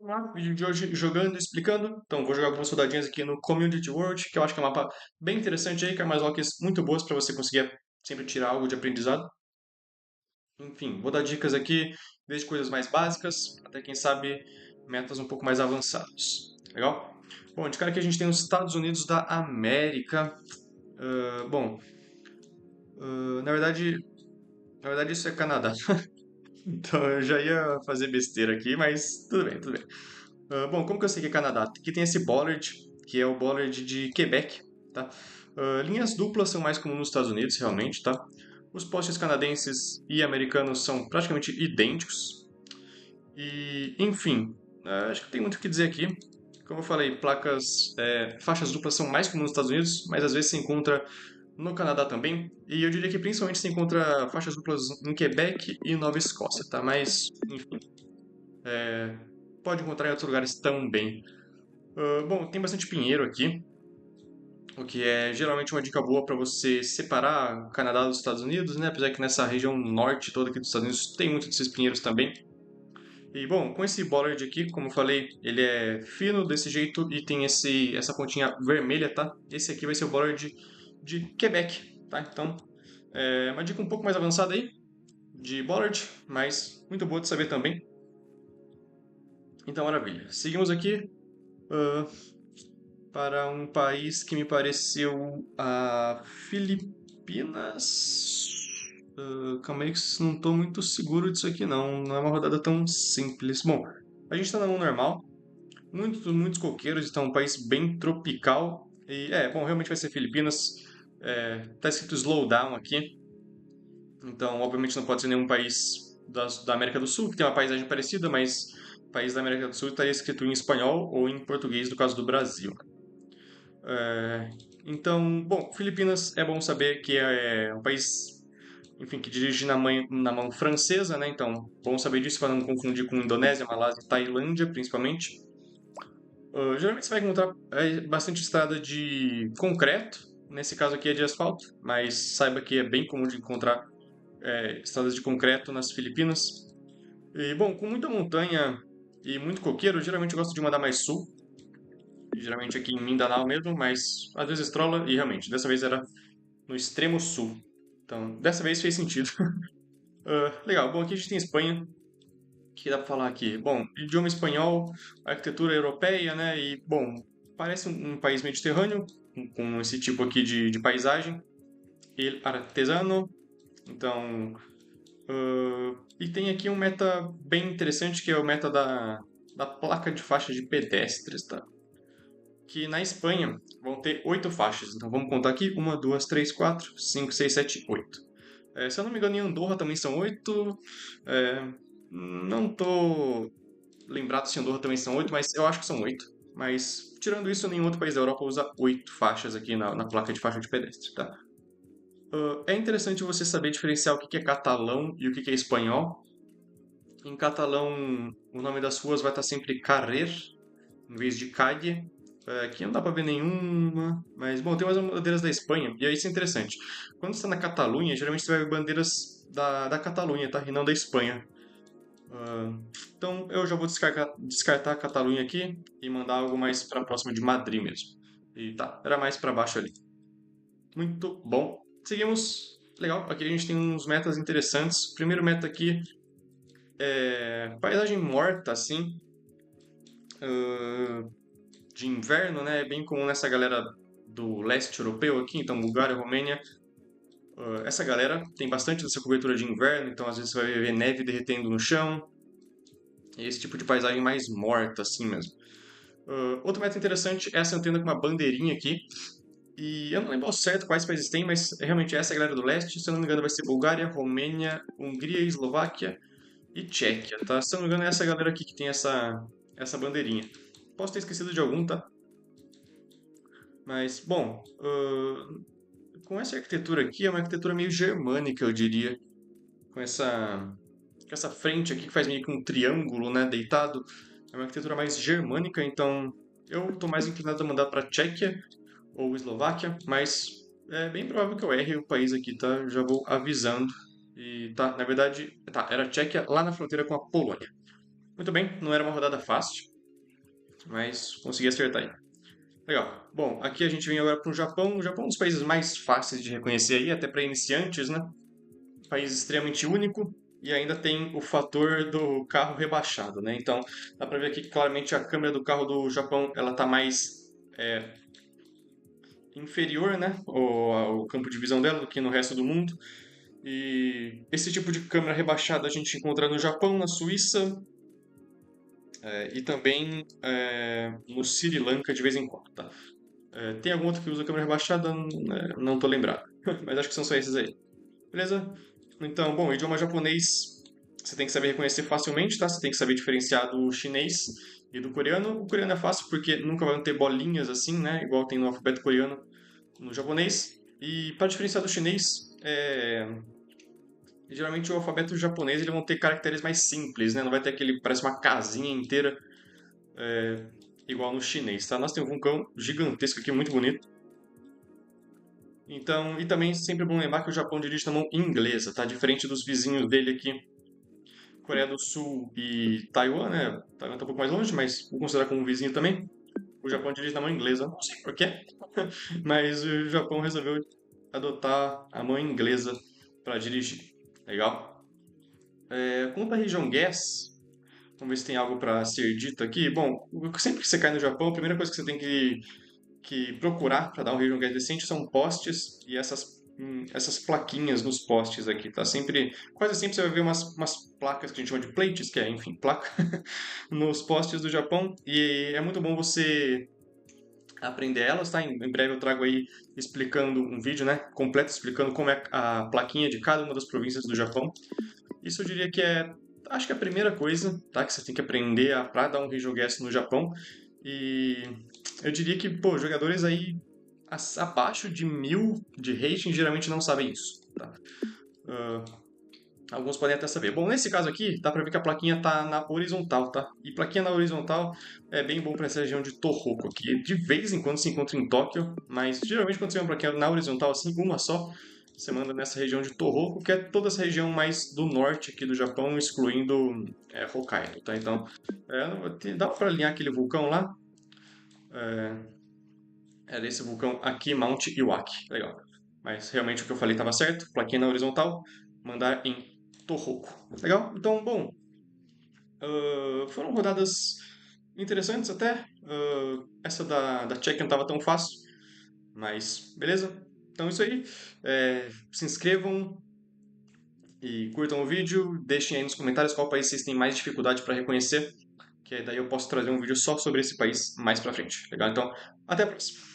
Vamos lá, vídeo de hoje jogando e explicando. Então, vou jogar algumas rodadinhas aqui no Community World, que eu acho que é um mapa bem interessante aí, com umas locks muito boas para você conseguir sempre tirar algo de aprendizado. Enfim, vou dar dicas aqui, desde coisas mais básicas até, quem sabe, metas um pouco mais avançadas. Legal? Bom, de cara aqui a gente tem os Estados Unidos da América. Bom, na verdade isso é Canadá. Então eu já ia fazer besteira aqui, mas tudo bem, tudo bem. Bom, como que eu sei que é Canadá? Aqui tem esse bollard, que é o bollard de Quebec, tá? Linhas duplas são mais comuns nos Estados Unidos, realmente, tá? Os postes canadenses e americanos são praticamente idênticos. E, enfim, acho que tem muito o que dizer aqui. Como eu falei, faixas duplas são mais comuns nos Estados Unidos, mas às vezes se encontra no Canadá também. E eu diria que principalmente se encontra faixas duplas em Quebec e Nova Escócia, tá? Mas, enfim, pode encontrar em outros lugares também. Bom, tem bastante pinheiro aqui, o que é geralmente uma dica boa para você separar o Canadá dos Estados Unidos, né? Apesar que nessa região norte toda aqui dos Estados Unidos tem muito desses pinheiros também. E bom, com esse bollard aqui, como eu falei, ele é fino desse jeito e tem essa pontinha vermelha, tá? Esse aqui vai ser o bollard de Quebec, tá? Então, é uma dica um pouco mais avançada aí de bollard, mas muito boa de saber também. Então, maravilha. Seguimos aqui. ah, para um país que me pareceu a Filipinas. Calma aí que não estou muito seguro disso aqui não. Não é uma rodada tão simples. Bom, a gente está na mão normal. Muitos coqueiros, então é um país bem tropical. E bom, realmente vai ser Filipinas. Tá escrito slowdown aqui. Então, obviamente não pode ser nenhum país da América do Sul, que tem uma paisagem parecida, mas país da América do Sul estaria escrito em espanhol ou em português, no caso do Brasil. É, então, bom, Filipinas é bom saber que é um país, enfim, que dirige na mão francesa, né? Então, bom saber disso para não confundir com Indonésia, Malásia e Tailândia, principalmente. Geralmente você vai encontrar bastante estrada de concreto, nesse caso aqui é de asfalto, mas saiba que é bem comum de encontrar estradas de concreto nas Filipinas. E, bom, com muita montanha e muito coqueiro, geralmente eu gosto de mandar mais sul, geralmente aqui em Mindanao mesmo, mas às vezes trola e realmente, dessa vez era no extremo sul. Então, dessa vez fez sentido. Legal, bom, aqui a gente tem Espanha, que dá pra falar aqui. Bom, idioma espanhol, arquitetura europeia, né? E, bom, parece um país mediterrâneo, com esse tipo aqui de paisagem. El artesano, então. E tem aqui um meta bem interessante, que é o meta da placa de faixa de pedestres, tá? Que na Espanha vão ter 8 faixas. Então vamos contar aqui: uma, duas, três, quatro, cinco, seis, sete, oito. Se eu não me engano, em Andorra também são 8. Não tô lembrado se em Andorra também são 8, mas eu acho que são 8. Mas tirando isso, nenhum outro país da Europa usa 8 faixas aqui na placa de faixa de pedestre, tá? É interessante você saber diferenciar o que é catalão e o que é espanhol. Em catalão, o nome das ruas vai estar sempre carrer, em vez de calle. Aqui não dá pra ver nenhuma, mas bom, tem umas bandeiras da Espanha, e aí isso é interessante. Quando você está na Catalunha, geralmente você vai ver bandeiras da Catalunha, tá? E não da Espanha. Então eu já vou descartar a Catalunha aqui e mandar algo mais pra próxima de Madrid mesmo. E tá, era mais pra baixo ali. Muito bom. Seguimos. Legal, aqui a gente tem uns metas interessantes. Primeiro meta aqui é paisagem morta, assim. ah, de inverno, né? É bem comum nessa galera do leste europeu aqui, então Bulgária, Romênia. Essa galera tem bastante dessa cobertura de inverno, então às vezes você vai ver neve derretendo no chão. E esse tipo de paisagem mais morta, assim mesmo. Outro método interessante é essa antena com uma bandeirinha aqui. E eu não lembro ao certo quais países tem, mas realmente essa é a galera do leste. Se eu não me engano, vai ser Bulgária, Romênia, Hungria, Eslováquia e Tchequia, tá? Se eu não me engano, é essa galera aqui que tem essa bandeirinha. Posso ter esquecido de algum, tá? Mas, bom, com essa arquitetura aqui, é uma arquitetura meio germânica, eu diria. Com essa frente aqui que faz meio que um triângulo, né, deitado. É uma arquitetura mais germânica, então eu estou mais inclinado a mandar para Tchequia ou Eslováquia, mas é bem provável que eu erre o país aqui, tá? Já vou avisando. E tá, na verdade, tá, era Tchequia lá na fronteira com a Polônia. Muito bem, não era uma rodada fácil. mas consegui acertar aí. Legal. Bom, aqui a gente vem agora para o Japão. O Japão é um dos países mais fáceis de reconhecer aí, até para iniciantes, né? País extremamente único e ainda tem o fator do carro rebaixado, né? Então, dá para ver aqui que claramente a câmera do carro do Japão ela tá mais inferior, né? O campo de visão dela do que no resto do mundo. E esse tipo de câmera rebaixada a gente encontra no Japão, na Suíça e também no Sri Lanka de vez em quando, tá? Tem algum outro que usa câmera rebaixada? Não tô lembrado. Mas acho que são só esses aí. Beleza? Então, bom, idioma japonês você tem que saber reconhecer facilmente, tá? Você tem que saber diferenciar do chinês e do coreano. O coreano é fácil porque nunca vai ter bolinhas assim, né? Igual tem no alfabeto coreano no japonês. E para diferenciar do chinês, geralmente o alfabeto japonês ele vão ter caracteres mais simples, né? Não vai ter aquele, parece uma casinha inteira, igual no chinês, tá? Nós temos um vulcão gigantesco aqui, muito bonito. Então, e também sempre é bom lembrar que o Japão dirige na mão inglesa, tá? Diferente dos vizinhos dele aqui, Coreia do Sul e Taiwan, né? Taiwan tá um pouco mais longe, mas vou considerar como vizinho também. O Japão dirige na mão inglesa, não sei porquê, mas o Japão resolveu adotar a mão inglesa para dirigir. Legal? Quanto à região gas, vamos ver se tem algo para ser dito aqui. Bom, sempre que você cai no Japão, a primeira coisa que você tem que procurar para dar um região gas decente são postes e essas plaquinhas nos postes aqui, tá? Quase sempre você vai ver umas placas que a gente chama de plates, que é, enfim, placa, nos postes do Japão. E é muito bom você aprender elas, tá? Em breve eu trago aí explicando um vídeo, né? Completo explicando como é a plaquinha de cada uma das províncias do Japão. Isso eu diria que acho que é a primeira coisa, tá? Que você tem que aprender para dar um regional guess no Japão. E eu diria que, pô, jogadores aí abaixo de 1000 de rating geralmente não sabem isso, tá? Ah, alguns podem até saber. Bom, nesse caso aqui, dá pra ver que a plaquinha tá na horizontal, tá? E plaquinha na horizontal é bem bom para essa região de Tohoku aqui. De vez em quando se encontra em Tóquio, mas geralmente quando você vê uma plaquinha na horizontal assim, uma só, você manda nessa região de Tohoku, que é toda essa região mais do norte aqui do Japão, excluindo Hokkaido, tá? Então, dá pra alinhar aquele vulcão lá. Era esse vulcão aqui, Mount Iwaki. Legal. Mas realmente o que eu falei estava certo. Plaquinha na horizontal, mandar em Tohoku. Legal? Então, bom, foram rodadas interessantes até. Essa da Czech não estava tão fácil, mas beleza. Então é isso aí. Se inscrevam e curtam o vídeo. Deixem aí nos comentários qual país vocês têm mais dificuldade para reconhecer, que daí eu posso trazer um vídeo só sobre esse país mais pra frente. Legal? Então, até a próxima.